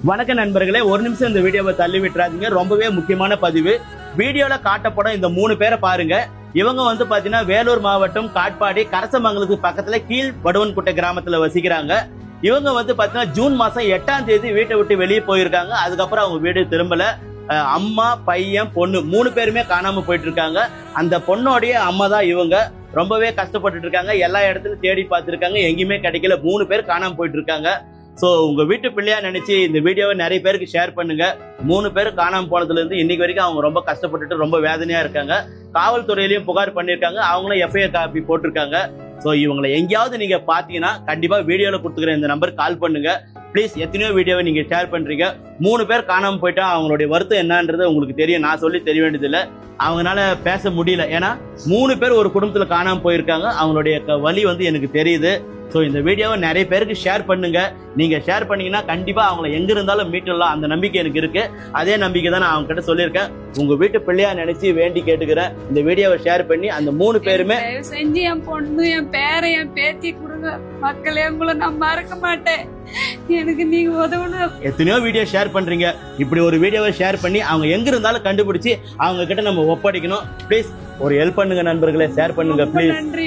வணக்க நண்பர்களே, ஒரு நிமிஷம் இந்த வீடியோவை தள்ளி விட்டுறாதீங்க. ரொம்பவே முக்கியமான பதிவு. வீடியோல காட்டப்படும் இந்த 3 பேரை பாருங்க. இவங்க வந்து பாத்தீங்கன்னா வேலூர் மாவட்டம் காட்பாடி கரசமங்கலத்துக்கு பக்கத்துல கீழ் வடுவன்குட்டை கிராமத்துல வசிக்கிறாங்க. இவங்க வந்து பாத்தீங்கன்னா ஜூன் மாசம் 8ஆம் தேதி வீட்டை விட்டு வெளியே போயிருக்காங்க. அதுக்கப்புறம் அவங்க வீடு திரும்பல. அம்மா, பையன், பொண்ணு 3 பேருமே காணாம போயிட்டு இருக்காங்க. அந்த பொண்ணோடைய அம்மா தான் இவங்க. ரொம்பவே கஷ்டப்பட்டு இருக்காங்க. எல்லா இடத்துலயும் தேடி பார்த்திருக்காங்க, எங்கேயுமே கிடைக்கல. 3 பேர் காணாம போயிட்டு இருக்காங்க. சோ உங்க வீட்டு பிள்ளையா நினைச்சு இந்த வீடியோவை நிறைய பேருக்கு ஷேர் பண்ணுங்க. 3 பேர் காணாம போனதுல இருந்து இன்னைக்கு வரைக்கும் அவங்க ரொம்ப கஷ்டப்பட்டுட்டு ரொம்ப வேதனையா இருக்காங்க. காவல்துறையிலயும் புகார் பண்ணிருக்காங்க. அவங்களும் எஃப்ஐஆர் காப்பி போட்டிருக்காங்க. சோ இவங்களை எங்கேயாவது நீங்க பாத்தீங்கன்னா கண்டிப்பா வீடியோல கொடுத்துக்கிற இந்த நம்பருக்கு கால் பண்ணுங்க. ப்ளீஸ். எத்தனையோ வீடியோவை நீங்க ஷேர் பண்றீங்க. 3 பேர் காணாம போயிட்டா அவங்களுடைய வருத்தம் என்னன்றது உங்களுக்கு தெரியும். நான் சொல்லி தெரிய வேண்டியதில்லை. அவங்களால பேச முடியல. ஏன்னா 3 பேர் ஒரு குடும்பத்துல காணாம போயிருக்காங்க. அவங்களுடைய வலி வந்து எனக்கு தெரியுது. ஸோ இந்த வீடியோவை நிறைய பேருக்கு ஷேர் பண்ணுங்க. நீங்க ஷேர் பண்ணீங்கன்னா கண்டிப்பா அவங்கள எங்க இருந்தாலும் மீட்டலாம். அந்த நம்பிக்கை எனக்கு இருக்கு. அதே நம்பிக்கை தான் நான் அவங்க கிட்ட சொல்லியிருக்கேன். உங்க வீட்டு பிள்ளையா நினைச்சு வேண்டி கேட்டுக்கிறேன். இந்த வீடியோவை ஷேர் பண்ணி அந்த 3 பேருமே செஞ்சு என் பொண்ணு, என் பேரை, என் பேத்தி கொடுங்க. மக்களே, உங்களை நான் மறக்க மாட்டேன். எனக்கு நீங்க உதவணும். எத்தனையோ வீடியோ ஷேர் பண்றீங்க. இப்படி ஒரு வீடியோவை ஷேர் பண்ணி அவங்க எங்க இருந்தாலும் கண்டுபிடிச்சு அவங்க கிட்ட நம்ம ஒப்படைக்கணும். ப்ளீஸ் ஒரு ஹெல்ப் பண்ணுங்க நண்பர்களே. ஷேர் பண்ணுங்க ப்ளீஸ். நன்றி.